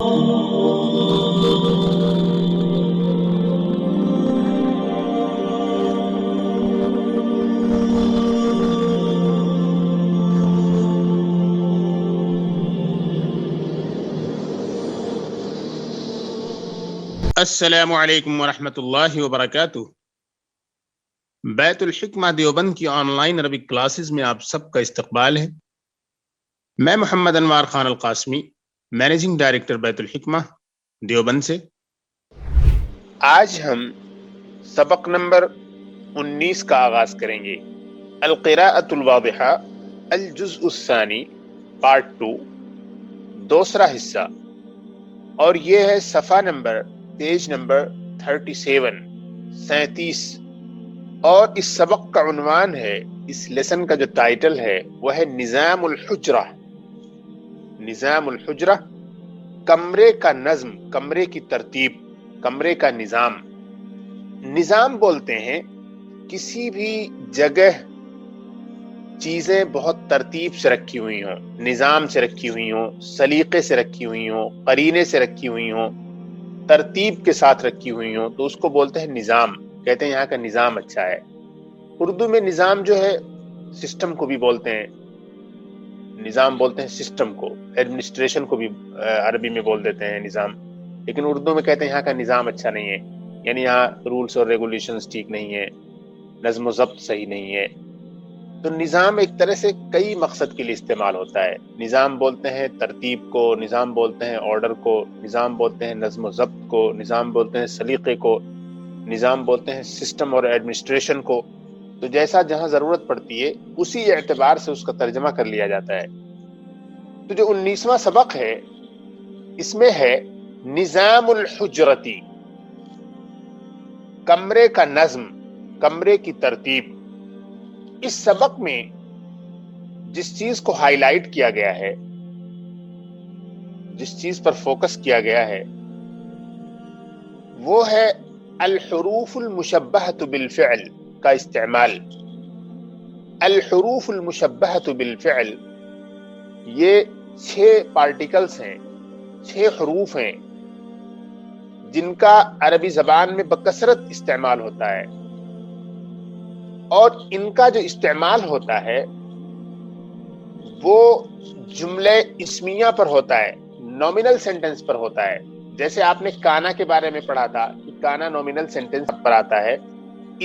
السلام علیکم ورحمۃ اللہ وبرکاتہ۔ بیت الحکمہ دیوبند کی آن لائن عربک کلاسز میں آپ سب کا استقبال ہے۔ میں محمد انوار خان القاسمی، مینیجنگ ڈائریکٹر بیت الحکمہ دیوبند سے۔ آج ہم سبق نمبر 19 کا آغاز کریں گے۔ القراءۃ الواضحہ الجزء الثانی پارٹ 2، دوسرا حصہ، اور یہ ہے صفحہ نمبر پیج نمبر 37 اور اس سبق کا عنوان ہے، اس لیسن کا جو ٹائٹل ہے وہ ہے نظام الحجرہ۔ نظام الحجرہ، کمرے کا نظم، کمرے کی ترتیب، کمرے کا نظام۔ نظام بولتے ہیں کسی بھی جگہ چیزیں بہت ترتیب سے رکھی ہوئی ہوں، نظام سے رکھی ہوئی ہوں، سلیقے سے رکھی ہوئی ہوں، قرینے سے رکھی ہوئی ہوں، ترتیب کے ساتھ رکھی ہوئی ہوں، تو اس کو بولتے ہیں نظام۔ کہتے ہیں یہاں کا نظام اچھا ہے۔ اردو میں نظام جو ہے سسٹم کو بھی بولتے ہیں، نظام بولتے ہیں سسٹم کو، ایڈمنسٹریشن کو بھی عربی میں بول دیتے ہیں نظام، لیکن اردو میں کہتے ہیں یہاں کا نظام اچھا نہیں ہے، یعنی یہاں رولز اور ریگولیشنز ٹھیک نہیں ہے، نظم و ضبط صحیح نہیں ہے۔ تو نظام ایک طرح سے کئی مقصد کے لیے استعمال ہوتا ہے۔ نظام بولتے ہیں ترتیب کو، نظام بولتے ہیں آرڈر کو، نظام بولتے ہیں نظم و ضبط کو، نظام بولتے ہیں سلیقے کو، نظام بولتے ہیں سسٹم اور ایڈمنسٹریشن کو۔ تو جیسا جہاں ضرورت پڑتی ہے اسی اعتبار سے اس کا ترجمہ کر لیا جاتا ہے۔ تو جو 19واں سبق ہے اس میں ہے نظام الحجرتی، کمرے کا نظم، کمرے کی ترتیب۔ اس سبق میں جس چیز کو ہائی لائٹ کیا گیا ہے، جس چیز پر فوکس کیا گیا ہے، وہ ہے الحروف المشبہۃ بالفعل کا استعمال۔ الحروف المشبہۃ بالفعل، یہ 6 پارٹیکلز ہیں، 6 حروف ہیں جن کا عربی زبان میں بکثرت استعمال ہوتا ہے، اور ان کا جو استعمال ہوتا ہے وہ جملے اسمیہ پر ہوتا ہے، نومینل سینٹنس پر ہوتا ہے۔ جیسے آپ نے کانا کے بارے میں پڑھا تھا کہ کانا نومینل سینٹنس پر آتا ہے،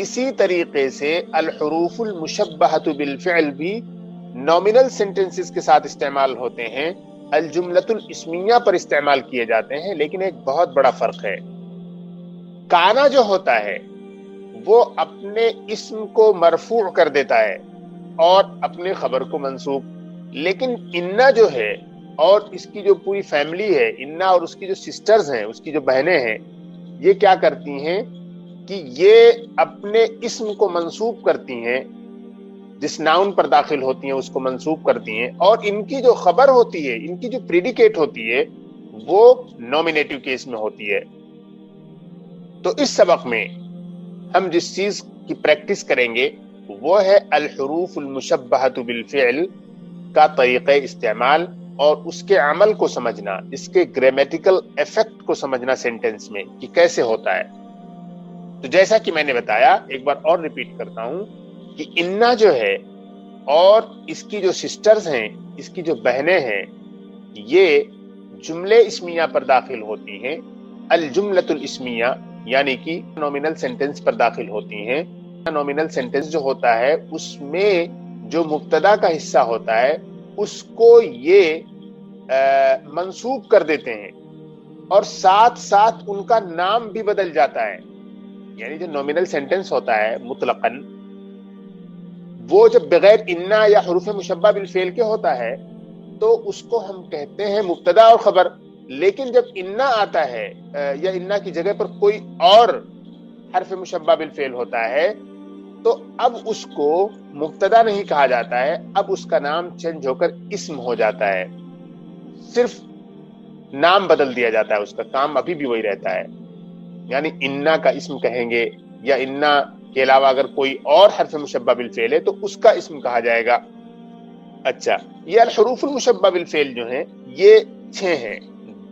اسی طریقے سے الحروف المشبہۃ بالفعل بھی نومینل سینٹنسز کے ساتھ استعمال ہوتے ہیں، الجملۃ الاسمیہ پر استعمال کیے جاتے ہیں، لیکن ایک بہت بڑا فرق ہے۔ کانا جو ہوتا ہے وہ اپنے اسم کو مرفوع کر دیتا ہے اور اپنے خبر کو منصوب، لیکن انا جو ہے اور اس کی جو پوری فیملی ہے، انا اور اس کی جو سسٹرز ہیں، اس کی جو بہنیں ہیں، یہ کیا کرتی ہیں کہ یہ اپنے اسم کو منصوب کرتی ہیں، جس ناؤن پر داخل ہوتی ہیں اس کو منصوب کرتی ہیں، اور ان کی جو خبر ہوتی ہے، ان کی جو پریڈیکیٹ ہوتی ہے وہ نومینیٹو کیس میں ہوتی ہے۔ تو اس سبق میں ہم جس چیز کی پریکٹس کریں گے وہ ہے الحروف المشبہۃ بالفعل کا طریقہ استعمال اور اس کے عمل کو سمجھنا، اس کے گرامیٹیکل ایفیکٹ کو سمجھنا سینٹنس میں کہ کیسے ہوتا ہے۔ تو جیسا کہ میں نے بتایا، ایک بار اور ریپیٹ کرتا ہوں کہ انا جو ہے اور اس کی جو سسٹرز ہیں، اس کی جو بہنیں ہیں، یہ جملے اسمیہ پر داخل ہوتی ہیں، الجملۃ الاسمیہ یعنی کہ نومینل سینٹنس پر داخل ہوتی ہیں۔ نومینل سینٹنس جو ہوتا ہے اس میں جو مبتدا کا حصہ ہوتا ہے اس کو یہ منسوب کر دیتے ہیں، اور ساتھ ساتھ ان کا نام بھی بدل جاتا ہے۔ یعنی جو نومینل سینٹنس ہوتا ہے مطلقاً، وہ جب بغیر انا یا حروف مشبہ بالفعل کے ہوتا ہے تو اس کو ہم کہتے ہیں مبتدا اور خبر، لیکن جب انا آتا ہے یا انا کی جگہ پر کوئی اور حرف مشبہ بالفعل ہوتا ہے تو اب اس کو مبتدا نہیں کہا جاتا ہے، اب اس کا نام چینج ہو کر اسم ہو جاتا ہے، صرف نام بدل دیا جاتا ہے، اس کا کام ابھی بھی وہی رہتا ہے۔ یعنی انا کا اسم کہیں گے، یا انا کے علاوہ اگر کوئی اور حرف مشبہ بالفعل ہے تو اس کا اسم کہا جائے گا۔ اچھا، یہ الحروف المشبہ بالفعل جو ہیں یہ 6 ہیں۔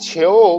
6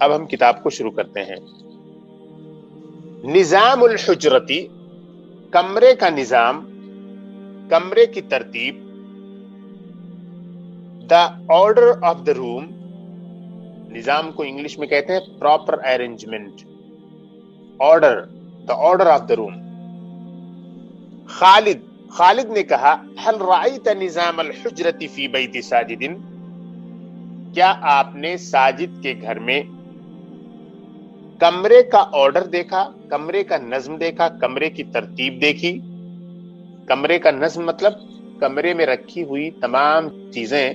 اب ہم کتاب کو شروع کرتے ہیں. نظام الحجرتی، کمرے کا نظام، کمرے کی ترتیب. دا آرڈر آف دا روم، نظام کو انگلش میں کہتے ہیں proper arrangement. Order, the order of the room. Khalid نے کہا هل رأيت نظام الحجرة في بيت ساجد، کیا آپ نے ساجد کے گھر میں کمرے کا آرڈر دیکھا، کمرے کا نظم دیکھا، کمرے کی ترتیب دیکھی. کمرے کا نظم مطلب کمرے میں رکھی ہوئی تمام چیزیں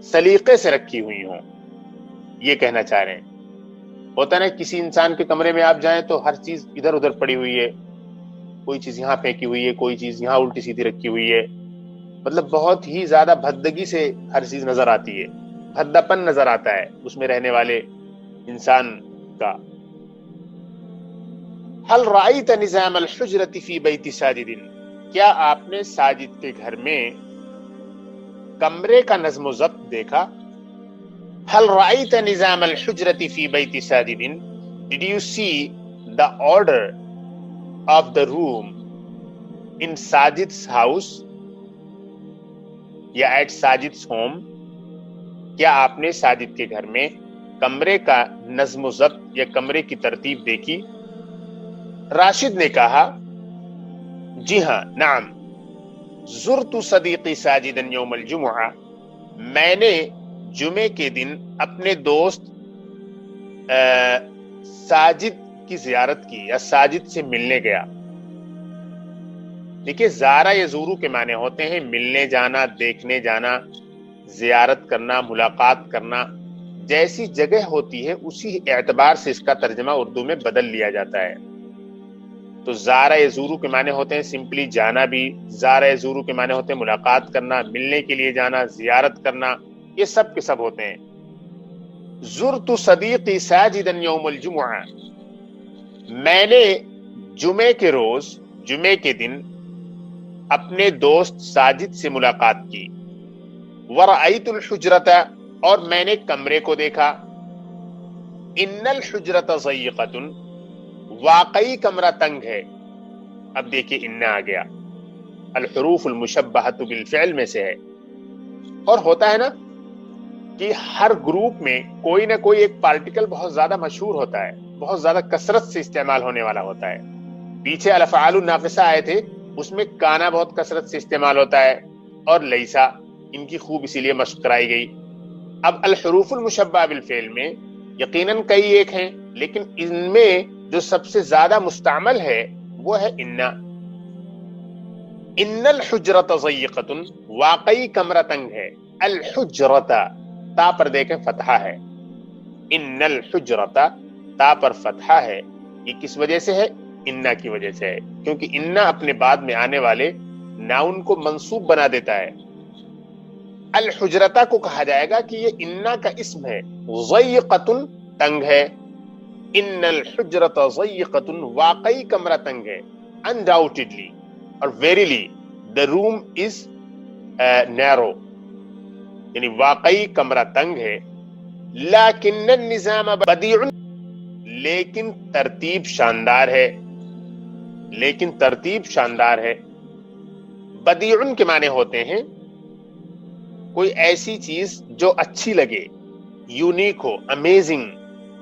سلیقے سے رکھی ہوئی ہوں، یہ کہنا چاہ رہے ہیں. ہوتا نا کسی انسان کے کمرے میں آپ جائیں تو ہر چیز ادھر ادھر پڑی ہوئی ہے، کوئی چیز یہاں پھینکی ہوئی ہے، کوئی چیز یہاں الٹی سیدھی رکھی ہوئی ہے. مطلب بہت ہی زیادہ بھدگی سے ہر چیز نظر آتی ہے، بھداپن نظر آتا ہے اس میں رہنے والے انسان کا. هل رأيت نظام الحجرة في بيت ساجد، کیا آپ نے ساجد کے گھر میں کمرے کا نظم و ضبط دیکھا. هل رأيت نظام الحجرة في بيت Sajid, did you see the order of the room in Sajid's house یا at Sajid's home. کیا آپ نے ساجد کے گھر میں کمرے کا نظم و ضبط یا کمرے کی ترتیب دیکھی. راشد نے کہا جی ہاں، نعم. زرت صدیقی ساجدا یوم الجمعہ، میں نے جمعے کے دن اپنے دوست ساجد کی زیارت کی یا ساجد سے ملنے گیا. دیکھیے زارا یزورو کے معنی ہوتے ہیں ملنے جانا، دیکھنے جانا، زیارت کرنا، ملاقات کرنا. جیسی جگہ ہوتی ہے اسی اعتبار سے اس کا ترجمہ اردو میں بدل لیا جاتا ہے. تو زارا یزورو کے معنی ہوتے ہیں سمپلی جانا بھی، زارا یزورو کے معنی ہوتے ہیں ملاقات کرنا، ملنے کے لیے جانا، زیارت کرنا، یہ سب کے سب ہوتے ہیں. زرت صدیقی ساجدا یوم الجمعہ، میں نے جمعے کے روز، جمعے کے دن اپنے دوست ساجد سے ملاقات کی. ورأیت الحجرۃ، اور میں نے کمرے کو دیکھا. ان الحجرۃ ضیقۃ، واقعی کمرہ تنگ ہے. اب دیکھیے ان آ گیا، الحروف المشبہۃ بالفعل میں سے ہے. اور ہوتا ہے نا کہ ہر گروپ میں کوئی نہ کوئی ایک پارٹیکل بہت زیادہ مشہور ہوتا ہے، بہت زیادہ کثرت سے استعمال ہونے والا ہوتا ہے. پیچھے الافعال الناقصہ آئے تھے، اس میں کانا بہت کثرت سے استعمال ہوتا ہے، اور لیسا، ان کی خوب اسی لیے مشق کرائی گئی. اب الحروف المشبہ بالفعل میں یقیناً کئی ایک ہیں، لیکن ان میں جو سب سے زیادہ مستعمل ہے وہ ہے انا. ان الحجرۃ ضیقۃ، واقعی کمرہ تنگ ہے. الحجرۃ، تا پر دیکھیں فتحہ ہے. ان الحجرۃ، تا پر فتحہ ہے. یہ کس وجہ سے ہے؟ انا کی وجہ سے ہے، کیونکہ انا اپنے بعد میں آنے والے ناؤن کو منصوب بنا دیتا ہے. الحجرتہ کو کہا جائے گا کہ یہ انا کا اسم ہے. ضیقۃ، تنگ ہے. ان الحجرۃ ضیقۃ، واقعی کمرہ تنگ ہے. undoubtedly اور verily the room is narrow، یعنی واقعی کمرہ تنگ ہے. لیکن النظام بدیع، لیکن ترتیب شاندار ہے. لیکن ترتیب شاندار ہے. بدیع کے معنی ہوتے ہیں کوئی ایسی چیز جو اچھی لگے، یونیک ہو، امیزنگ،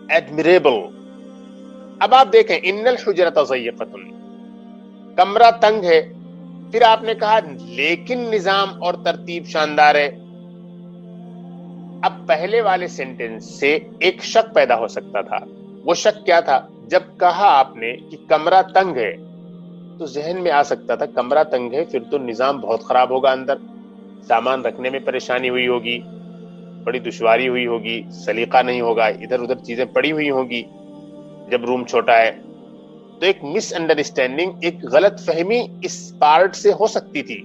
ایڈمیریبل. اب آپ دیکھیں ان الحجرۃ ضیقۃ، کمرہ تنگ ہے. پھر آپ نے کہا لیکن نظام اور ترتیب شاندار ہے. اب پہلے والے سینٹنس سے ایک شک پیدا ہو سکتا تھا. وہ شک کیا تھا؟ جب کہا آپ نے کہ کمرہ تنگ ہے تو ذہن میں آ سکتا تھا کمرہ تنگ ہے پھر تو نظام بہت خراب ہوگا، اندر سامان رکھنے میں پریشانی ہوئی ہوگی، بڑی دشواری ہوئی ہوگی، سلیقہ نہیں ہوگا، ادھر ادھر چیزیں پڑی ہوئی ہوگی جب روم چھوٹا ہے. تو ایک مس انڈرسٹینڈنگ، ایک غلط فہمی اس پارٹ سے ہو سکتی تھی.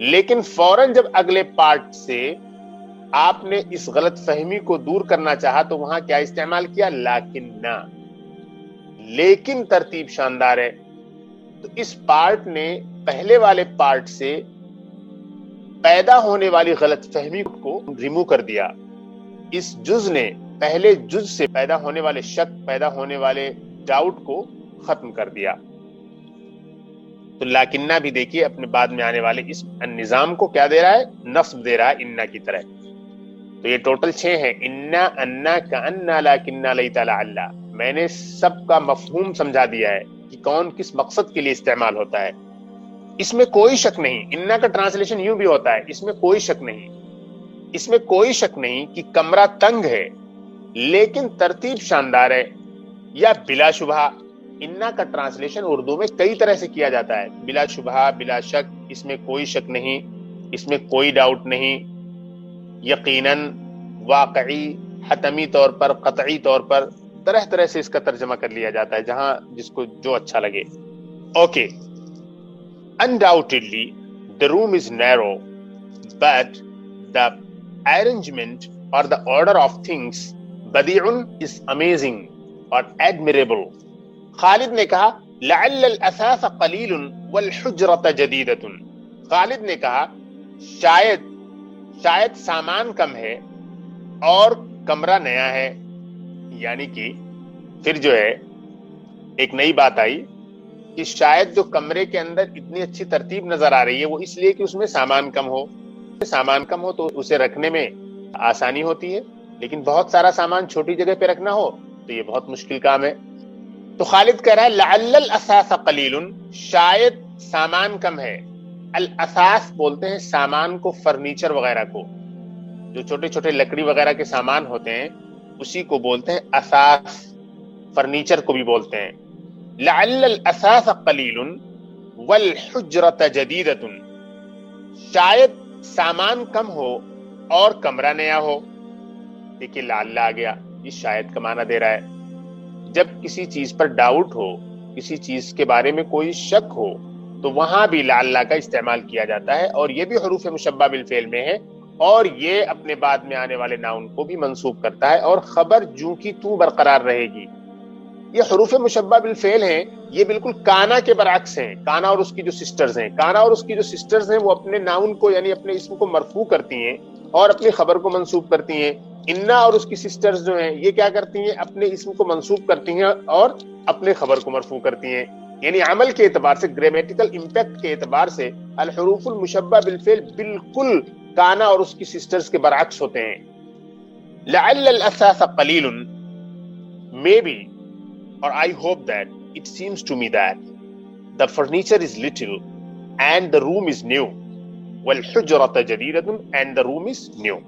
لیکن فوراً جب اگلے پارٹ سے آپ نے اس غلط فہمی کو دور کرنا چاہا تو وہاں کیا استعمال کیا؟ لیکنہ، لیکن ترتیب شاندار ہے. تو اس پارٹ نے پہلے والے پارٹ سے پیدا ہونے والی غلط فہمی کو ریمو کر دیا. اس جز نے پہلے جز سے پیدا ہونے والے شک، پیدا ہونے والے ڈاؤٹ کو ختم کر دیا۔ تو لاکنہ بھی دیکھیے اپنے بعد میں آنے والے اس نظام کو کیا دے رہا ہے؟ نصب دے رہا ہے انا کی طرح۔ تو یہ ٹوٹل 6 ہیں، انا، انا، کانا، لاکنہ، لیتا، لعلہ۔ میں نے سب کا مفہوم سمجھا دیا ہے کہ کون کس مقصد کے لیے استعمال ہوتا ہے۔ اس میں کوئی شک نہیں، انا کا ٹرانسلیشن یوں بھی ہوتا ہے، اس میں کوئی شک نہیں، اس میں کوئی شک نہیں کہ کمرہ تنگ ہے لیکن ترتیب شاندار ہے، یا بلا شبہ۔ انا کا ٹرانسلیشن اردو میں کئی طرح سے کیا جاتا ہے، بلا شبہ، بلا شک، اس میں کوئی شک نہیں، اس میں کوئی ڈاؤٹ نہیں، یقیناً، واقعی، حتمی طور پر، قطعی طور پر، طرح طرح سے اس کا ترجمہ کر لیا جاتا ہے جہاں جس کو جو اچھا لگے۔ Okay, undoubtedly the room is narrow but the arrangement or the order of things badi'un is amazing or admirable۔ خالد نے کہا لعل الاثاث قلیل والحجرۃ جدیدۃ۔ خالد نے کہا شاید سامان کم ہے اور کمرہ نیا ہے، یعنی کہ پھر جو ہے ایک نئی بات آئی کہ شاید جو کمرے کے اندر اتنی اچھی ترتیب نظر آ رہی ہے وہ اس لیے کہ اس میں سامان کم ہو۔ سامان کم ہو تو اسے رکھنے میں آسانی ہوتی ہے، لیکن بہت سارا سامان چھوٹی جگہ پہ رکھنا ہو تو یہ بہت مشکل کام ہے۔ تو خالد کہہ رہا ہے لعل الاثاث قلیل، شاید سامان کم ہے۔ الاثاث بولتے ہیں سامان کو، فرنیچر وغیرہ کو، جو چھوٹے چھوٹے لکڑی وغیرہ کے سامان ہوتے ہیں اسی کو بولتے ہیں اثاث، فرنیچر کو بھی بولتے ہیں۔ لعل الاثاث قلیل والحجرۃ جدیدۃ، شاید سامان کم ہو اور کمرہ نیا ہو۔ دیکھیے لعل آ گیا، یہ شاید کا معنی دے رہا ہے۔ جب کسی چیز پر ڈاؤٹ ہو، کسی چیز کے بارے میں کوئی شک ہو تو وہاں بھی لعل کا استعمال کیا جاتا ہے، اور یہ بھی حروف مشبہ بالفعل میں ہے، اور یہ اپنے بعد میں آنے والے ناؤن کو بھی منصوب کرتا ہے، اور خبر جو کی تو برقرار رہے گی۔ یہ حروف مشبہ بالفعل ہیں، یہ بالکل کانا کے برعکس ہیں۔ کانا اور اس کی جو سسٹرز ہیں، کانا اور اس کی جو سسٹرز ہیں وہ اپنے ناؤن کو یعنی اپنے اسم کو مرفوع کرتی ہیں اور اپنی خبر کو منصوب کرتی ہیں۔ انا اور اس کی سسٹرز جو ہیں یہ کیا کرتی ہیں؟ اپنے اسم کو منصوب کرتی ہیں اور اپنے خبر کو مرفوع کرتی ہیں۔ یعنی عمل کے اعتبار سے، گرامیٹیکل امپیکٹ کے اعتبار سے الحروف المشبہ بالفعل بالکل کانا اور اس کی سسٹرز کے برعکس ہوتے ہیں۔ لعل الاثاث قلیل، maybe or I hope that it seems to me that the furniture is little and the room is new والحجرۃ جدیدۃ and the room is new۔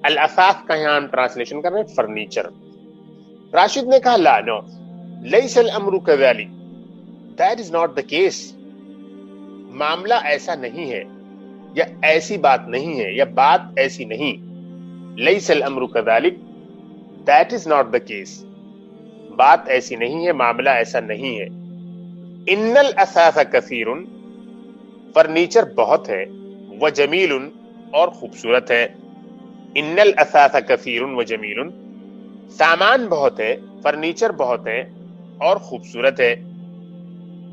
الاثاث کا یہاں ہم ٹرانسلیشن کر رہے ہیں فرنیچر۔ راشد نے کہا لا، نو، لیس الامر کذالک، that is not the case، معاملہ ایسا نہیں ہے، یا ایسی بات نہیں ہے، یا بات ایسی نہیں۔ لیس الامر کذالک، that is not the case، بات ایسی نہیں ہے، معاملہ ایسا نہیں ہے۔ ان الاثاث کثیر، فرنیچر بہت ہے، وجمیل، اور خوبصورت ہے۔ ان الاثاث کثیر وجمیل، سامان بہت ہے، فرنیچر بہت ہے اور خوبصورت ہے۔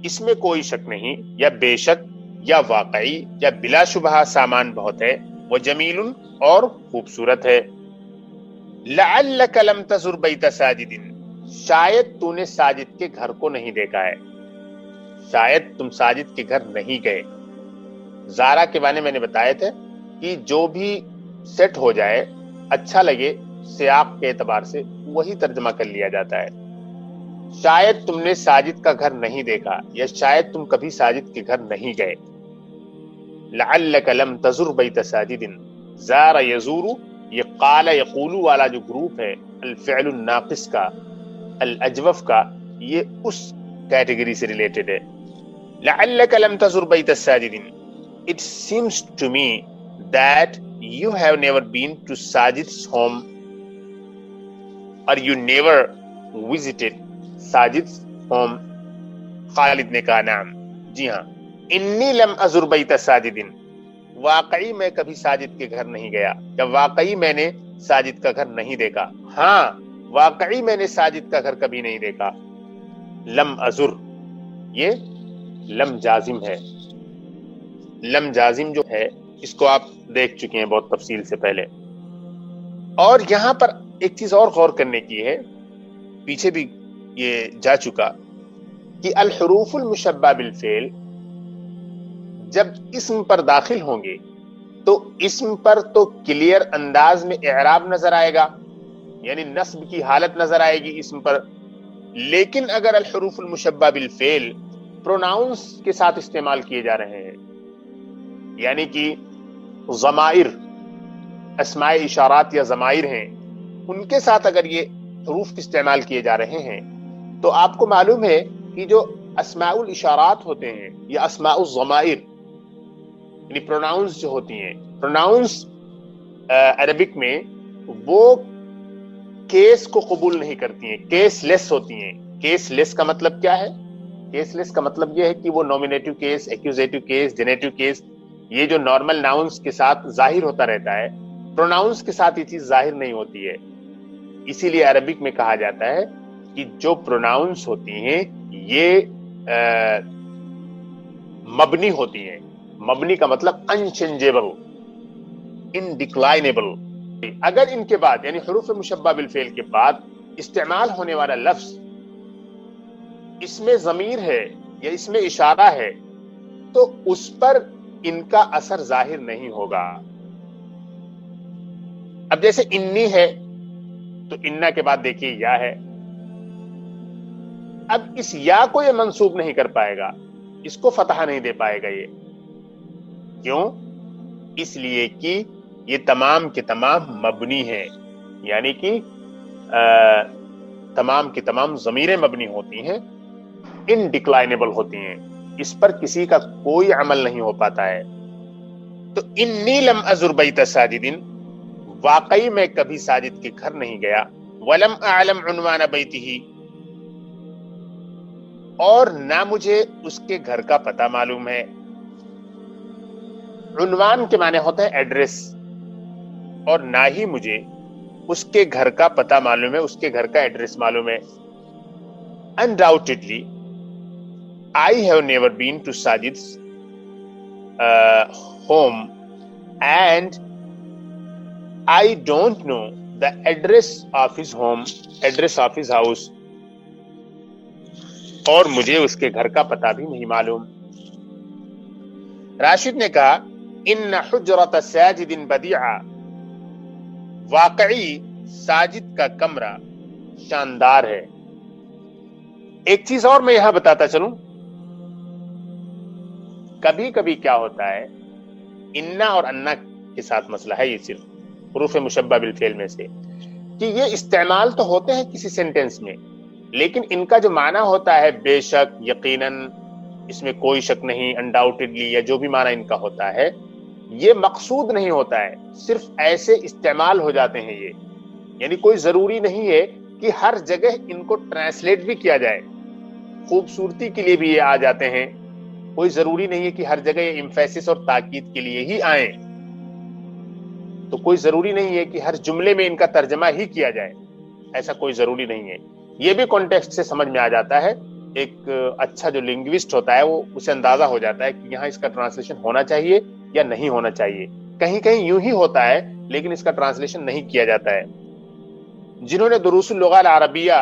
اس میں کوئی شک نہیں، یا بے شک، یا واقعی، یا بلا شبہ سامان بہت ہے، وجمیل، اور خوبصورت ہے۔ لعلک لم تزر بیت ساجد، شاید تو نے ساجد کے گھر کو نہیں دیکھا ہے، شاید تم ساجد کے گھر نہیں گئے۔ زارا کے معنی میں نے بتایا تھے کہ جو بھی سیٹ ہو جائے، اچھا لگے سیاق کے اعتبار سے، وہی ترجمہ کر لیا جاتا ہے۔ شاید تم نے ساجد کا گھر نہیں دیکھا، یا شاید تم کبھی ساجد کے گھر نہیں گئے۔ لعلک لم تزر بیت ساجد، زار یزور، یہ قال یقول والا جو گروپ ہے الفعل الناقص کا، الاجوف کا، یہ اس کیٹیگری سے ریلیٹڈ ہے۔ لعلک لم تزر بیت الساجد، it seems to me that you have never been to Sajid's home, or you never visited Sajid's home۔ خالد نے کہا نعم، جی ہاں، انی لم ازر بیت ساجد، واقعی میں کبھی ساجد کے گھر نہیں گیا، یا واقعی میں نے ساجد کا گھر نہیں دیکھا۔ ہاں، واقعی میں نے ساجد کا گھر کبھی نہیں دیکھا۔ لم ازر، یہ لم جازم ہے۔ لم جازم جو ہے اس کو آپ دیکھ چکے ہیں بہت تفصیل سے پہلے، اور یہاں پر ایک چیز اور غور کرنے کی ہے، پیچھے بھی یہ جا چکا، کہ الحروف المشبہ بالفعل جب اسم پر داخل ہوں گے تو اسم پر تو کلیئر انداز میں اعراب نظر آئے گا، یعنی نصب کی حالت نظر آئے گی اسم پر. لیکن اگر الحروف المشبہ بالفعل پروناؤنس کے ساتھ استعمال کیے جا رہے ہیں، یعنی کہ ضمائر، اسماء اشارات یا ضمائر ہیں، ان کے ساتھ اگر یہ حروف استعمال کیے جا رہے ہیں، تو آپ کو معلوم ہے کہ جو اسماء الاشارات ہوتے ہیں یا اسماء الضمائر، یعنی پروناؤنس جو ہوتی ہیں، پروناؤنس عربک میں وہ کیس کو قبول نہیں کرتی ہیں، کیس لیس ہوتی ہیں. کیس لیس کا مطلب کیا ہے؟ کیس لیس کا مطلب یہ ہے کہ وہ نومینیٹو کیس، ایکوزیٹو کیس، جینیٹو کیس، یہ جو نارمل ناؤنس کے ساتھ ظاہر ہوتا رہتا ہے، پروناؤنس کے ساتھ یہ چیز ظاہر نہیں ہوتی ہے. اسی لیے عربک میں کہا جاتا ہے کہ جو پروناؤنس ہوتی ہیں یہ مبنی ہوتی ہیں. مبنی کا مطلب انچینجیبل، انڈکلائنیبل. اگر ان کے بعد یعنی حروف مشبہ بالفعل کے بعد استعمال ہونے والا لفظ اس میں ضمیر ہے یا اس میں اشارہ ہے تو اس پر ان کا اثر ظاہر نہیں ہوگا. اب جیسے انی ہے تو انا کے بعد دیکھیے یا ہے، اب اس یا کو یہ منسوب نہیں کر پائے گا، اس کو فتح نہیں دے پائے گا. یہ کیوں؟ اس لیے کہ یہ تمام کے تمام مبنی ہیں، یعنی کہ تمام کی تمام ضمیریں مبنی ہوتی ہیں، انڈکلائنیبل ہوتی ہیں، اس پر کسی کا کوئی عمل نہیں ہو پاتا ہے. تو انی لم ازر بیت ساجد، واقعی میں کبھی ساجد کے گھر نہیں گیا. ولم اعلم عنوان بیتہ، اور نہ مجھے اس کے گھر کا پتہ معلوم ہے. عنوان کے معنی ہوتا ہے ایڈریس، اور نہ ہی مجھے اس کے گھر کا پتہ معلوم ہے، اس کے گھر کا ایڈریس معلوم ہے. Undoubtedly, I have never been to Sajid's home and I don't know the address of his home, address of his house. اور مجھے اس کے گھر کا پتہ بھی نہیں معلوم. راشد نے کہا ان حجرت ساجد بدیعہ، واقعی ساجد کا کمرہ شاندار ہے. ایک چیز اور میں یہاں بتاتا چلوں، کبھی کبھی کیا ہوتا ہے، انا اور انا کے ساتھ مسئلہ ہے یہ صرف حروف مشبہ بالفعل میں سے، کہ یہ استعمال تو ہوتے ہیں کسی سینٹینس میں، لیکن ان کا جو معنی ہوتا ہے بے شک، یقیناً، اس میں کوئی شک نہیں، انڈاؤٹڈلی، یا جو بھی معنی ان کا ہوتا ہے، یہ مقصود نہیں ہوتا ہے، صرف ایسے استعمال ہو جاتے ہیں یہ. یعنی کوئی ضروری نہیں ہے کہ ہر جگہ ان کو ٹرانسلیٹ بھی کیا جائے. خوبصورتی کے لیے بھی یہ آ جاتے ہیں، کوئی ضروری نہیں ہے کہ ہر جگہ یہ ایمفیسس اور تاکید کے لیے ہی آئیں. تو کوئی ضروری نہیں ہے کہ ہر جملے میں ان کا ترجمہ ہی کیا جائے، ایسا کوئی ضروری نہیں ہے. یہ بھی کانٹیکسٹ سے سمجھ میں آ جاتا ہے. ایک اچھا جو لنگوسٹ ہوتا ہے وہ اسے اندازہ ہو جاتا ہے کہ یہاں اس کا ٹرانسلیشن ہونا چاہیے یا نہیں ہونا چاہیے. کہیں کہیں یوں ہی ہوتا ہے لیکن اس کا ٹرانسلیشن نہیں کیا جاتا ہے. جنہوں نے دروس اللغہ العربیہ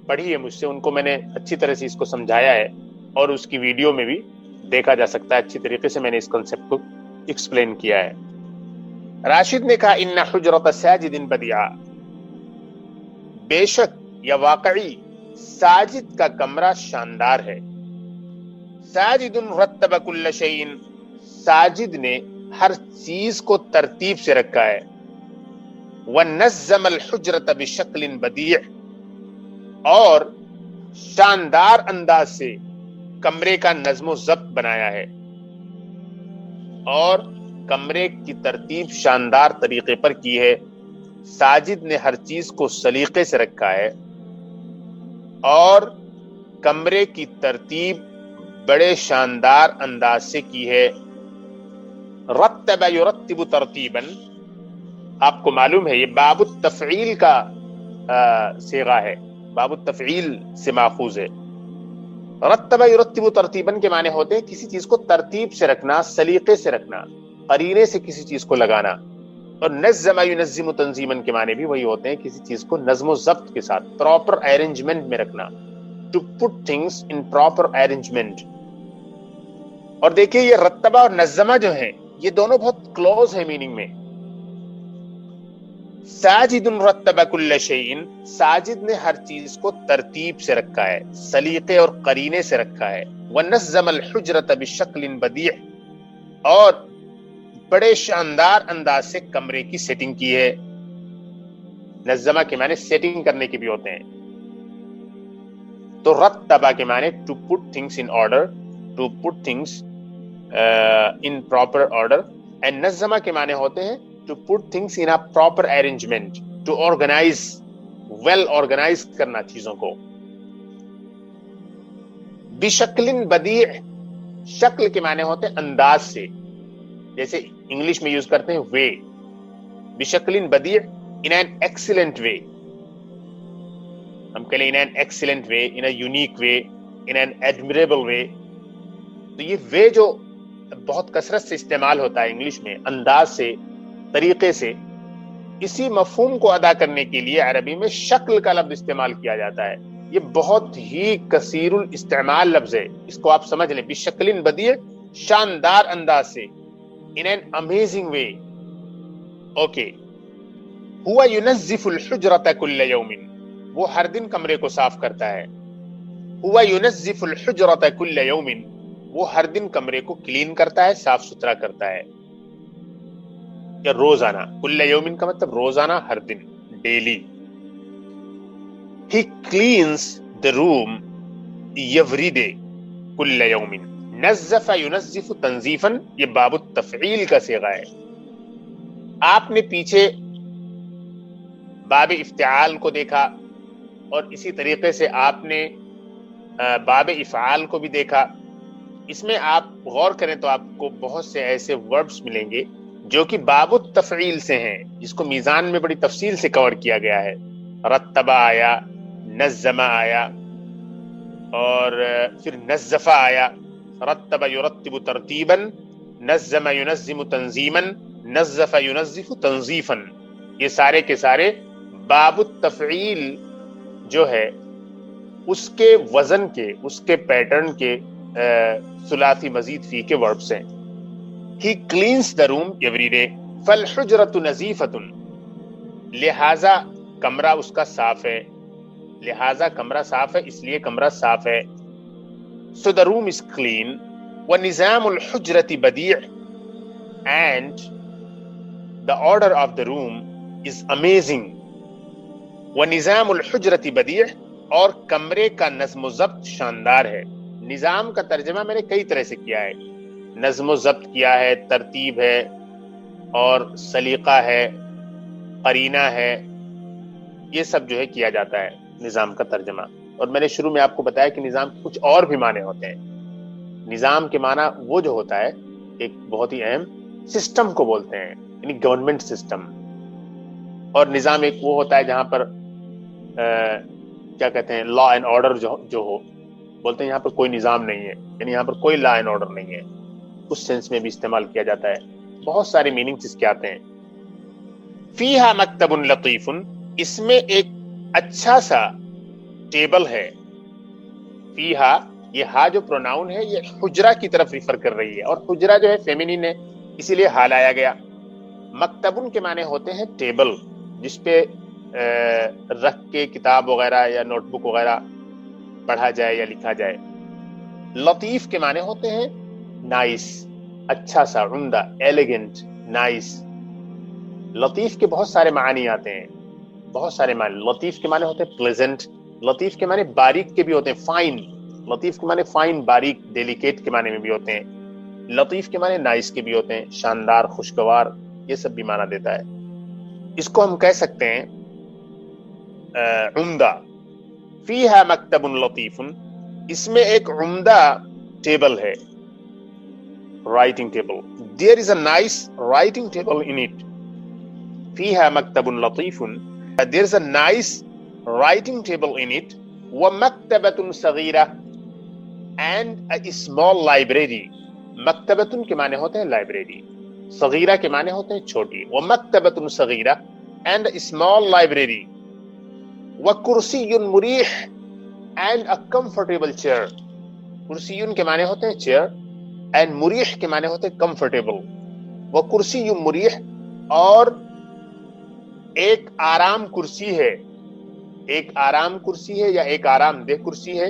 پڑھی ہے مجھ سے، ان کو میں نے اچھی طرح سے اس کو سمجھایا ہے، اور اس کی ویڈیو میں بھی دیکھا جا سکتا ہے، اچھی طریقے سے میں نے اس کنسیپٹ کو ایکسپلین کیا ہے. راشد نے کہا ان حجرت ساجد بدیعہ، بے شک یا واقعی ساجد کا کمرہ شاندار ہے. ساجد رتب کل شیء، ساجد نے ہر چیز کو ترتیب سے رکھا ہے. وَنَظَّمَ الْحُجْرَةَ بِشَكْلٍ بَدِيعٍ، اور شاندار انداز سے کمرے کا نظم و ضبط بنایا ہے، اور کمرے کی ترتیب شاندار طریقے پر کی ہے. ساجد نے ہر چیز کو سلیقے سے رکھا ہے اور کمرے کی ترتیب بڑے شاندار انداز سے کی ہے. رتب یرتب ترتیباً، آپ کو معلوم ہے یہ باب التفعیل کا صیغہ ہے، باب التفعیل سے ماخوذ ہے. رتب یرتب ترتیباً کے معنی ہوتے ہیں کسی چیز کو ترتیب سے رکھنا، سلیقے سے رکھنا، قرینے سے کسی چیز کو لگانا. اور نظم ینظم تنظیمن کے معنی بھی وہی ہوتے ہیں، کسی چیز کو نظم و ضبط کے ساتھ پراپر ارینجمنٹ میں رکھنا، to put things in proper arrangement. اور دیکھیے یہ رتبہ اور نظمہ جو ہیں یہ دونوں بہت کلوز ہیں میننگ میں. ساجد رتب کل شیء، ساجد نے ہر چیز کو ترتیب سے رکھا ہے، سلیقے اور قرینے سے رکھا ہے. ونظم الحجرۃ بشکل بدیع، اور بڑے شاندار انداز سے کمرے کی سیٹنگ کی ہے. نظمہ کے معنی سیٹنگ کرنے کے بھی ہوتے ہیں. تو رتبہ کے معنی to put things in order, to put things in proper order. And نظمہ کے معنی ہوتے ہیں to put things in a proper arrangement, to organize, well organize کرنا چیزوں کو. بشکل بدیع، شکل کے معنی ہوتے ہیں انداز سے، جیسے انگلش میں یوز کرتے ہیں وے. بشکل Badie, in an excellent way. ہم کہلیں in an excellent way, in a unique way, in an admirable way. تو یہ وے جو بہت کثرت سے استعمال ہوتا ہے انگلش میں، انداز سے، طریقے سے، اسی مفہوم کو ادا کرنے کے لیے عربی میں شکل کا لفظ استعمال کیا جاتا ہے. یہ بہت ہی کثیر الاستعمال لفظ ہے، اس کو آپ سمجھ لیں. بشکل بدیع، شاندار انداز سے، in an amazing way. Okay. ہوا ینظف الحجرۃ کل یوم، وہ ہر دن کمرے کو صاف کرتا ہے. ہوا ینظف الحجرۃ کل یوم، وہ ہر دن کمرے کو کلین کرتا ہے، صاف ستھرا کرتا ہے. یا روزانہ، کل یوم کا مطلب روزانہ، ہر دن، daily. He cleans the room every day کل یوم. نظف ینظف تنظیفاً، یہ باب التفعیل کا صیغہ ہے. آپ نے پیچھے باب افتعال کو دیکھا، اور اسی طریقے سے آپ نے باب افعال کو بھی دیکھا. اس میں آپ غور کریں تو آپ کو بہت سے ایسے وربس ملیں گے جو کہ باب التفعیل سے ہیں، جس کو میزان میں بڑی تفصیل سے کور کیا گیا ہے. رتبہ آیا، نظمہ آیا، اور پھر نظفہ آیا. رتبہ یرتب ترتیبا، نظم ینظم تنظیما، نظف ینظف تنظیفا. یہ سارے کے سارے باب التفعیل جو ہے اس کے وزن کے، اس کے پیٹرن کے ثلاثی مزید فی کے وربس ہیں. He cleans the room every day. فالحجرۃ نظیفۃ، لہذا کمرہ اس کا صاف ہے. لہذا کمرہ صاف ہے، اس لیے کمرہ صاف ہے. So the room is clean. ونظام الحجرۃ Badie, and the order of the room is amazing. ونظام الحجرۃ Badie, اور کمرے کا نظم و ضبط شاندار ہے. نظام کا ترجمہ میں نے کئی طرح سے کیا ہے. نظم و ضبط کیا ہے، ترتیب ہے، اور سلیقہ ہے، قرینہ ہے، یہ سب جو ہے کیا جاتا ہے نظام کا ترجمہ. اور میں نے شروع میں آپ کو بتایا کہ نظام کے کچھ اور بھی معنی ہوتے ہیں. نظام کے معنی وہ جو ہوتا ہے ایک بہت ہی اہم سسٹم کو بولتے ہیں، یعنی گورنمنٹ سسٹم. اور نظام ایک وہ ہوتا ہے جہاں پر کیا کہتے ہیں، لا اینڈ آرڈر جو ہو. بولتے ہیں یہاں پر کوئی نظام نہیں ہے، یعنی یہاں پر کوئی لا اینڈ آرڈر نہیں ہے. اس سینس میں بھی استعمال کیا جاتا ہے. بہت سارے میننگز اس کے آتے ہیں. فیہا مکتب لطیف، اس میں ایک اچھا سا ٹیبل ہے. فیہا، یہ ہا جو پروناؤن ہے یہ حجرہ کی طرف ریفر کر رہی ہے، اور حجرہ جو ہے فیمینین ہے، اسی لیے ہا لایا گیا. مکتبن کے معنی ہوتے ہیں ٹیبل، جس پہ رکھ کے کتاب وغیرہ یا نوٹ بک وغیرہ پڑھا جائے یا لکھا جائے. لطیف کے معنی ہوتے ہیں نائس، اچھا سا، عمدہ، ایلیگنٹ، نائس. لطیف کے بہت سارے معنی آتے ہیں، بہت سارے معنی. لطیف کے معنی ہوتے ہیں پلیزنٹ. لطیف کے معنی باریک کے بھی ہوتے ہیں، فائن. لطیف کے معنی فائن، باریک، ڈیلیکیٹ کے معنی میں بھی ہوتے ہیں. لطیف کے معنی نائس کے بھی ہوتے ہیں، شاندار، خوشگوار، یہ سب بھی معنی دیتا ہے. اس کو ہم کہہ سکتے ہیں عمدہ. فیہا مکتب لطیف، اس میں ایک عمدہ ٹیبل ہے، writing table. There is a nice writing table in it. فیہا مکتب لطیف، there is a nice writing table in it. ومکتبۃ صغیرہ، and a small library. مکتبۃ کے معنی ہوتے ہیں لائبریری. صغیرہ کے معنی ہوتے ہیں چھوٹی. ومکتبۃ صغیرہ and a small library. وکرسی مریح and a comfortable chair. کرسیون کے معنی ہوتے ہیں چیئر and مریح کے معنی ہوتے ہیں comfortable. وکرسی مریح اور ایک آرام کرسی ہے, ایک آرام کرسی ہے یا ایک آرام دہ کرسی ہے,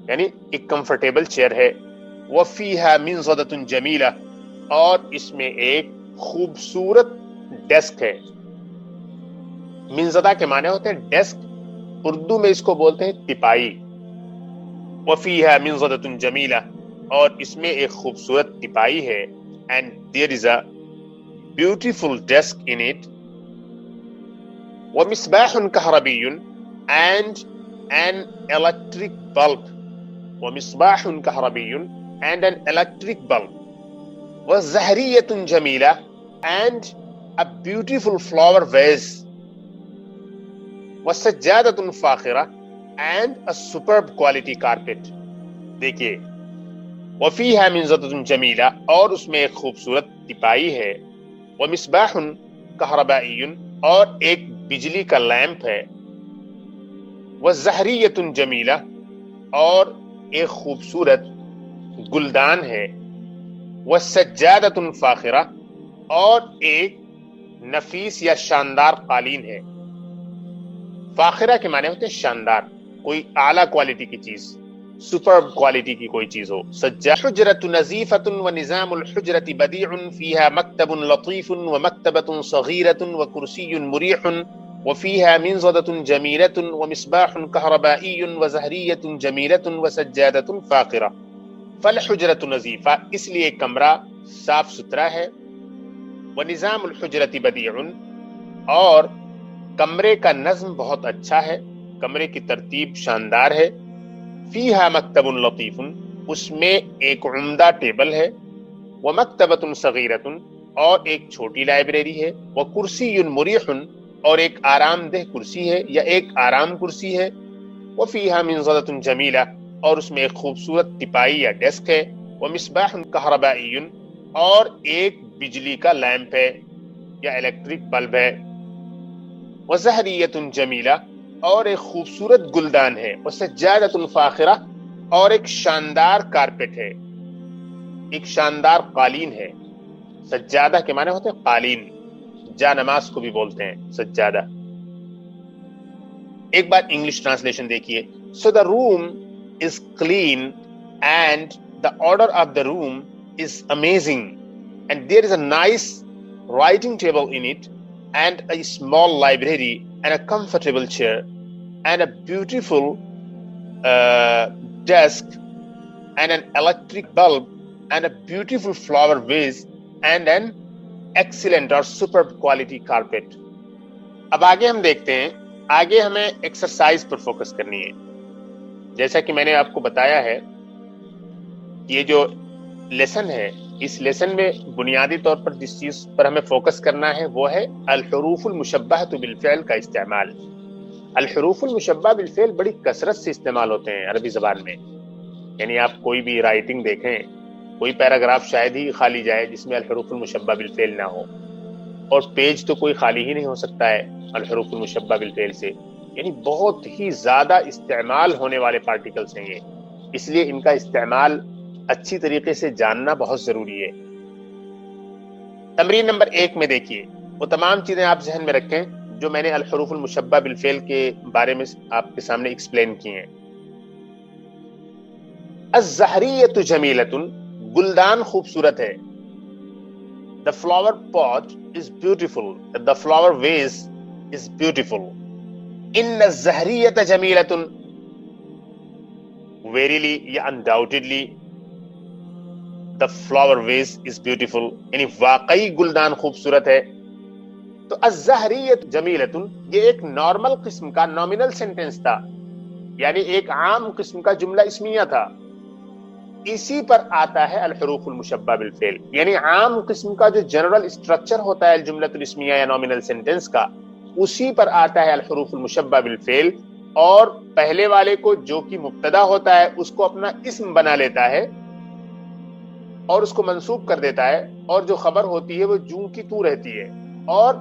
یعنی ایک کمفرٹیبل چیئر ہے. وفیہا منضدۃ جمیلہ اور اس میں ایک خوبصورت ڈیسک ہے. منضدہ کے معنی ہوتے ہیں ڈیسک, اردو میں اس کو بولتے ہیں تپائی. وفیہا منضدۃ جمیلہ اور اس میں ایک خوبصورت تپائی ہے. and there is a beautiful desk in it. ومصباح كهربي and an electric bulb. ومصباح كهربي and an electric bulb. وزهرية جميلة and a beautiful flower vase. وسجادة فاخرة and a superb quality carpet. دیکھیے, وفیہا منضدۃ جمیلہ اور اس میں ایک خوبصورت تپائی ہے. ومصباح کہربائی اور ایک بجلی کا لیمپ ہے. وزہریۃ جمیلہ اور ایک خوبصورت گلدان ہے. وسجادۃ فاخرہ اور ایک نفیس یا شاندار قالین ہے. فاخرہ کے معنی ہوتے ہیں شاندار, کوئی اعلیٰ کوالٹی کی چیز, سپرب کوالٹی کی کوئی چیز ہو. حجرۃ نظیفۃ ونظام الحجرۃ بدیع فیہا مکتب لطیف ومکتبۃ صغیرۃ وکرسی مریح وفیہا منضدۃ جمیلۃ ومصباح کہربائی وزہریۃ جمیلۃ وسجادۃ فاخرہ. فالحجرۃ نظیفہ اس لیے کمرہ صاف ستھرا ہے. ونظام الحجرۃ بدیع اور کمرے کا نظم بہت اچھا ہے, کمرے کی ترتیب شاندار ہے. فیہا مکتب لطیف اس میں ایک عمدہ ٹیبل ہے. ومکتبۃ صغیرۃ اور ایک چھوٹی لائبریری ہے. وکرسی مریح اور ایک آرام دہ کرسی ہے یا ایک آرام کرسی ہے. وفیہا منضدۃ جمیلہ اور اس میں ایک خوبصورت تپائی یا ڈیسک ہے. ومصباح کہربائی اور ایک بجلی کا لیمپ ہے یا الیکٹرک بلب ہے. وزہریۃ جمیلہ اور ایک خوبصورت گلدان ہے. وسجادۃ فاخرہ اور ایک شاندار کارپٹ ہے, ایک شاندار قالین ہے. سجادہ کے معنی ہوتے ہیں قالین, جا نماز کو بھی بولتے ہیں سجادہ. ایک بار انگلش ٹرانسلیشن دیکھیے. So the room is clean and the order of the room is amazing and there is a nice writing table in it and a small library and a comfortable chair and a beautiful desk and an electric bulb and a beautiful flower vase and an excellent or superb quality carpet. اب آگے ہم دیکھتے ہیں, آگے ہمیں exercise per focus کرنی ہے. جیسا کہ میں نے آپ کو بتایا ہے, یہ جو لیسن ہے, اس لیسن میں بنیادی طور پر جس چیز پر ہمیں فوکس کرنا ہے وہ ہے الحروف المشبہۃ بالفعل کا استعمال. الحروف المشبہ بالفعل بڑی کثرت سے استعمال ہوتے ہیں عربی زبان میں. یعنی آپ کوئی بھی رائٹنگ دیکھیں, کوئی پیراگراف شاید ہی خالی جائے جس میں الحروف المشبہ بالفعل نہ ہو, اور پیج تو کوئی خالی ہی نہیں ہو سکتا ہے الحروف المشبہ بالفعل سے. یعنی بہت ہی زیادہ استعمال ہونے والے پارٹیکلز ہیں یہ, اس لیے ان کا استعمال اچھی طریقے سے جاننا بہت ضروری ہے. تمرین نمبر 1 میں دیکھیے, وہ تمام چیزیں آپ ذہن میں رکھیں جو میں نے الحروف المشبہ بالفعل کے بارے میں آپ کے سامنے ایکسپلین کی ہیں. الزہریۃ جمیلۃ گلدان خوبصورت ہے. The flower pot is beautiful. The flower vase is beautiful. In الزہریۃ جمیلۃ verily یا undoubtedly the flower vase is beautiful یعنی واقعی گلدان خوبصورت ہے. تو الزہریۃ جمیلۃ یہ ایک نارمل قسم کا نومینل سینٹنس تھا, یعنی ایک عام قسم کا جملہ اسمیہ تھا. اسی پر آتا ہے الحروف المشبہ بالفعل, یعنی عام قسم کا جو جنرل اسٹرکچر ہوتا ہے الجملۃ الاسمیہ یا نومینل سینٹنس کا, اسی پر آتا ہے الحروف المشبہ بالفعل. اور پہلے والے کو جو کہ مبتدا ہوتا ہے اس کو اپنا اسم بنا لیتا ہے اور اس کو منصوب کر دیتا ہے, اور جو خبر ہوتی ہے وہ جوں کی تو رہتی ہے، اور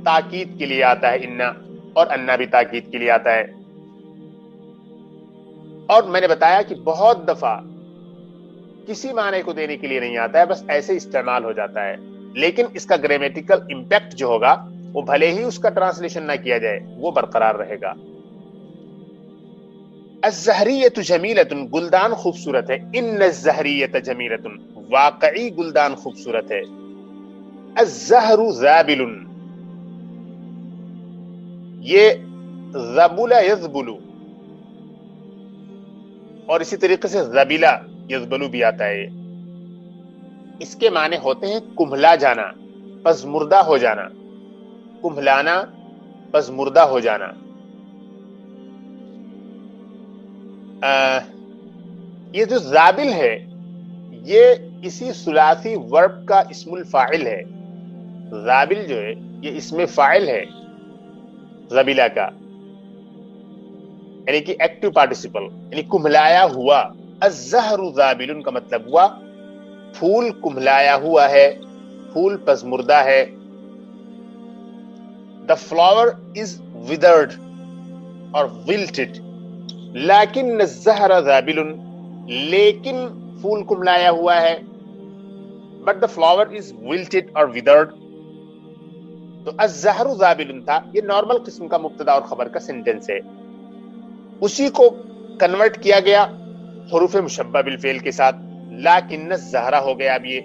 تاکید کے لیے آتا ہے انا، اور انا بھی تاکید کے لیے آتا ہے. اور میں نے بتایا کہ بہت دفعہ کسی معنی کو دینے کے لیے نہیں آتا ہے، بس ایسے استعمال ہو جاتا ہے، لیکن اس کا گرامیٹیکل امپیکٹ جو ہوگا وہ بھلے ہی اس کا ٹرانسلیشن نہ کیا جائے وہ برقرار رہے گا. الزہریۃ جمیلۃ، گلدان خوبصورت ہے. ان الزہریۃ جمیلۃ، واقعی گلدان خوبصورت ہے. الزہر ذابل، یہ ذبل یذبل، اور اسی طریقے سے ذبیلا یذبلو بھی آتا ہے. اس کے معنی ہوتے ہیں کمھلا جانا، پزمردہ ہو جانا، کمھلانا، پزمردہ ہو جانا. یہ جو ذابل ہے یہ اسی ثلاثی ورب کا اسم الفاعل ہے. ذابل جو ہے یہ اسم فاعل ہے ذبیلا کا، یعنی کہ ایکٹیو پارٹیسپل، یعنی کمھلایا ہوا. الزہر ذابل کا مطلب ہوا پھول کمھلایا ہوا ہے، پھول پزمردہ ہے. The flower is withered اور wilted، لیکن الزہر ذابل، لیکن پھول کمھلایا ہوا ہے. But the flower is wilted اور withered. تو الزہر ذابل تھا، یہ نارمل قسم کا مبتدا اور خبر کا سینٹینس ہے. اسی کو کنورٹ کیا گیا حروف مشبہ بالفعل کے ساتھ، لیکن الزہرہ ہو گیا. اب یہ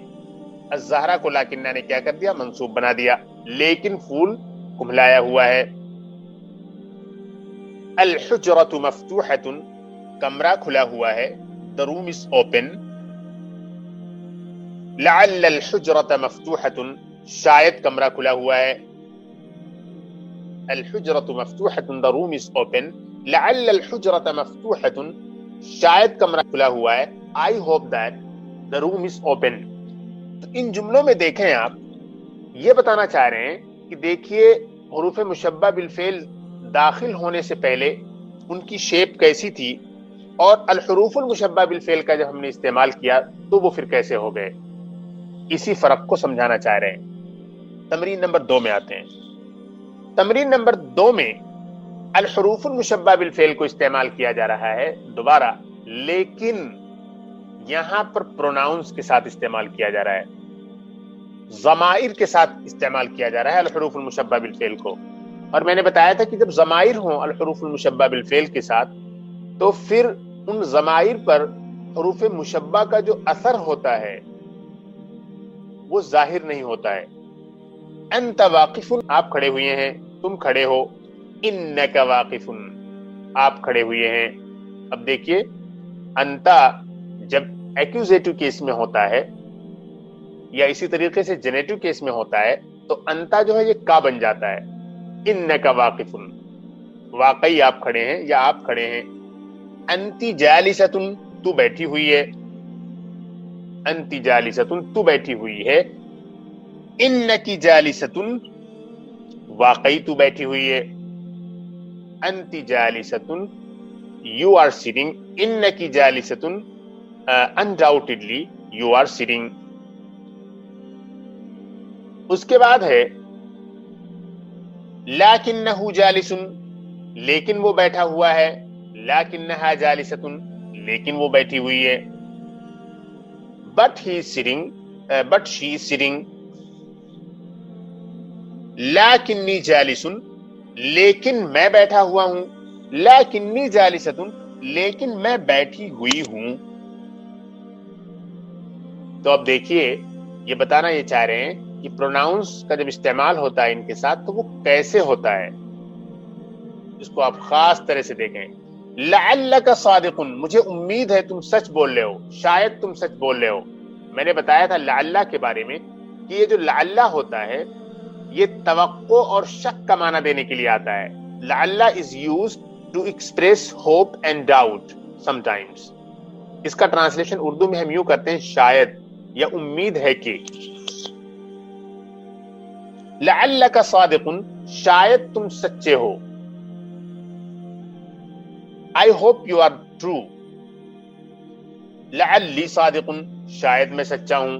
الزہرہ کو لیکنہ نے کیا کر دیا، منصوب بنا دیا، لیکن پھول کمھلایا ہوا ہے. الحجرۃ مفتوحۃ، کمرہ کھلا ہوا ہے. The room is open. لعل الحجرۃ مفتوحۃ، شاید کمرہ کھلا ہوا ہے. الحجرۃ مفتوحۃ the room is open. لعل الحجرۃ مفتوحۃ، شاید کمرہ کھلا ہوا ہے. I hope that the room is open. تو ان جملوں میں دیکھیں آپ یہ بتانا چاہ رہے ہیں کہ دیکھیے حروف مشبہ بالفعل داخل ہونے سے پہلے ان کی شیپ کیسی تھی، اور الحروف المشبہ بالفعل کا جب ہم نے استعمال کیا تو وہ پھر کیسے ہو گئے. اسی فرق کو سمجھانا چاہ رہے ہیں. تمرین نمبر 2 میں آتے ہیں. تمرین نمبر 2 میں الحروف المشبہ بالفعل کو استعمال کیا جا رہا ہے دوبارہ، لیکن یہاں پر پروناؤنس کے ساتھ استعمال کیا جا رہا ہے، ضمائر کے ساتھ استعمال کیا جا رہا ہے الحروف المشبہ بالفعل کو. اور میں نے بتایا تھا کہ جب ضمائر ہوں الحروف المشبہ بالفعل کے ساتھ تو پھر ان ضمائر پر حروف مشبہ کا جو اثر ہوتا ہے وہ ظاہر نہیں ہوتا ہے. انت واقف، آپ کھڑے ہوئے ہیں، تم کھڑے ہو. انک واقف، آپ کھڑے ہوئے ہیں. اب دیکھیے انتا جب ایکوزیٹو کیس میں ہوتا ہے یا اسی طریقے سے جنیٹو کیس میں ہوتا ہے تو انتا جو ہے یہ کا بن جاتا ہے. انک واقف، واقعی آپ کھڑے ہیں یا آپ کھڑے ہیں. انتی جالست، تو بیٹھی ہوئی ہے. انتی جالست، تو بیٹھی ہوئی ہے. انکی جالست، واقعی تو بیٹھی ہوئی ہے. انتی جالست، you are sitting. انکی جالست، undoubtedly you are sitting. اس کے بعد ہے لیکنہ جالس، لیکن وہ بیٹھا ہوا ہے. لیکنہ جالست، لیکن وہ بیٹھی ہوئی ہے. but he is sitting, but she is sitting. لیکنی جالس، لیکن میں بیٹھا ہوا ہوں. لیکنی جالست، لیکن میں بیٹھی ہوئی ہوں. تو اب دیکھیے یہ بتانا یہ چاہ رہے ہیں کہ پروناؤنس کا جب استعمال ہوتا ہے ان کے ساتھ تو وہ کیسے ہوتا ہے، اس کو آپ خاص طرح سے دیکھیں. لعلک صادق، مجھے امید ہے تم سچ بول رہے ہو، شاید تم سچ بول رہے ہو. میں نے بتایا تھا لعلہ کے بارے میں کہ یہ جو لعلہ ہوتا ہے یہ توقع اور شک کا معنی دینے کے لیے آتا ہے. لعلہ is used to express hope and doubt sometimes. اس کا ٹرانسلیشن اردو میں ہم یوں کرتے ہیں شاید یا امید ہے کہ. لعلک صادق، شاید تم سچے ہو. I hope you are true. لعلی صادق، شاید میں سچا ہوں.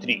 3,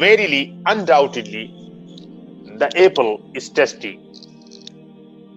Verily, undoubtedly, the apple is tasty.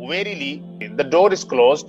Verily, the door is closed.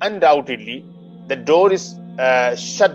Undoubtedly, the door is shut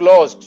closed.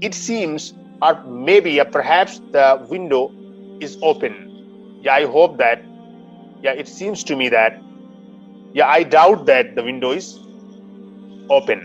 It seems or maybe or perhaps the window is open. Yeah, I hope that. Yeah, it seems to me that. Yeah, I doubt that the window is open.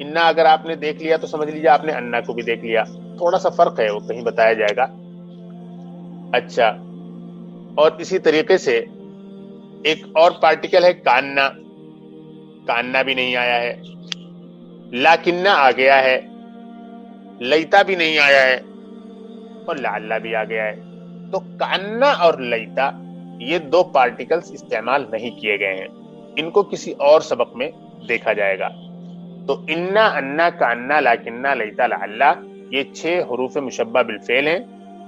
انا اگر آپ نے دیکھ لیا تو سمجھ لیجیے آپ نے انا کو بھی دیکھ لیا، تھوڑا سا فرق ہے، وہ کہیں بتایا جائے گا۔ اچھا، اور اسی طریقے سے ایک اور پارٹیکل ہے کاننا، کاننا بھی نہیں آیا ہے، لاکنہ آ گیا ہے، لیتا بھی نہیں آیا ہے، اور لعلہ بھی آ گیا ہے۔ تو کاننا اور لیتا یہ دو پارٹیکلز استعمال نہیں کیے گئے ہیں، ان کو کسی اور سبق میں دیکھا جائے گا۔ تو انا، انا، کاننا، لاکنہ، لیتا، لعلہ یہ 6 حروف مشبہ بالفعل ہیں،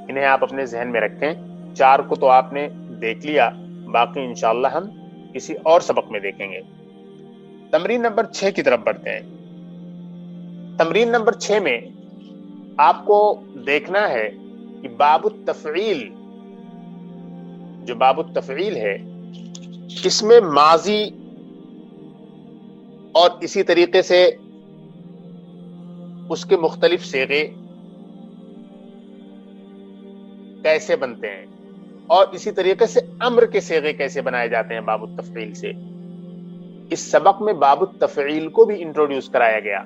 انہیں آپ اپنے ذہن میں رکھیں۔ 4 کو تو آپ نے دیکھ لیا، باقی انشاءاللہ ہم کسی اور سبق میں دیکھیں گے۔ تمرین نمبر 6 کی طرف بڑھتے ہیں۔ تمرین نمبر 6 میں آپ کو دیکھنا ہے کہ باب التفعیل، جو باب التفعیل ہے اس میں ماضی اور اسی طریقے سے اس کے مختلف صیغے کیسے بنتے ہیں، اور اسی طریقے سے امر کے صیغے کیسے بنائے جاتے ہیں باب التفعیل سے۔ اس سبق میں باب التفعیل کو بھی انٹروڈیوس کرایا گیا،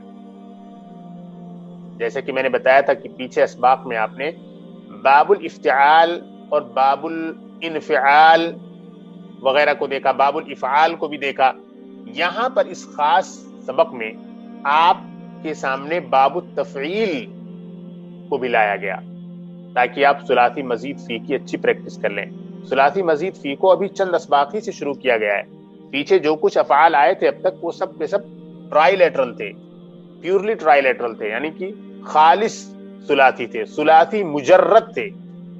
جیسے کہ میں نے بتایا تھا کہ پیچھے اسباق میں آپ نے باب الافتعال اور باب الانفعال وغیرہ کو دیکھا، باب الافعال کو بھی دیکھا۔ یہاں پر اس خاص سبق میں آپ کے سامنے باب التفعیل کو بھی لایا گیا تاکہ آپ ثلاثی مزید فی کی اچھی پریکٹس کر لیں۔ ثلاثی مزید فی کو ابھی چند اسباق ہی سے شروع کیا گیا ہے، پیچھے جو کچھ افعال آئے تھے اب تک وہ سب کے سب ٹرائی لیٹرل تھے، پیورلی ٹرائی لیٹرل تھے، یعنی کہ خالص ثلاثی تھے، ثلاثی مجرد تھے،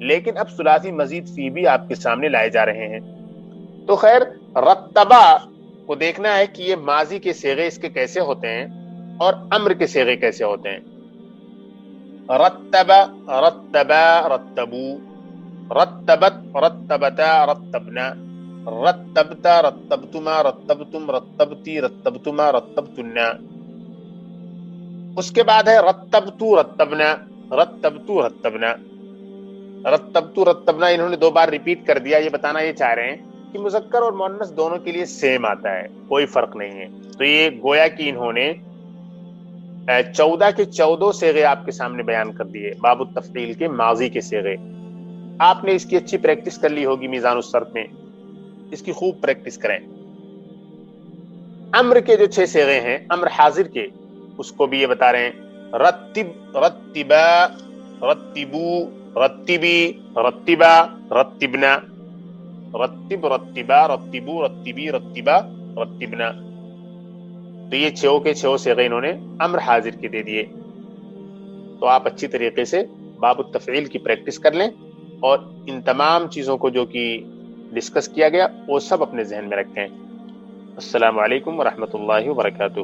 لیکن اب ثلاثی مزید فی بھی آپ کے سامنے لائے جا رہے ہیں۔ تو خیر، رتبہ کو دیکھنا ہے کہ یہ ماضی کے صیغے اس کے کیسے ہوتے ہیں اور امر کے صیغے کیسے ہوتے ہیں۔ رتبہ، رتبا، رتبو، رتبت، رتبتا، رتبنا، رتبتا، رتبتما، رتبتم، رتبتی، رتبتما، رتبتنا۔ اس کے بعد ہے رتبتو، رتبنا، رتبتو، رتبنا، رتبتو، رتبنا انہوں نے 2 بار ریپیٹ کر دیا، یہ بتانا یہ چاہ رہے ہیں کہ مذکر اور مؤنث دونوں کے لیے سیم آتا ہے، کوئی فرق نہیں ہے۔ تو یہ گویا کہ انہوں نے 14 کے 14 صیغے آپ کے سامنے بیان کر دیے، باب التفعیل کے ماضی کے صیغے۔ آپ نے اس کی اچھی پریکٹس کر لی ہوگی میزان الصرف میں، اس کی خوب پریکٹس کریں۔ امر کے جو 6 صیغے ہیں امر حاضر کے، اس کو بھی یہ بتا رہے ہیں، رتب، رتبا، رتبو، رتبی، رتبا، رتبنا، رتب، رتبا، رتبو، رتبی، رتبا، رتبنا۔ تو یہ 6 کے 6 صیغے انہوں نے امر حاضر کے دے دیے۔ تو آپ اچھی طریقے سے باب التفعیل کی پریکٹس کر لیں اور ان تمام چیزوں کو جو کہ ڈسکس کیا گیا وہ سب اپنے ذہن میں رکھیں۔ السلام علیکم ورحمۃ اللہ وبرکاتہ۔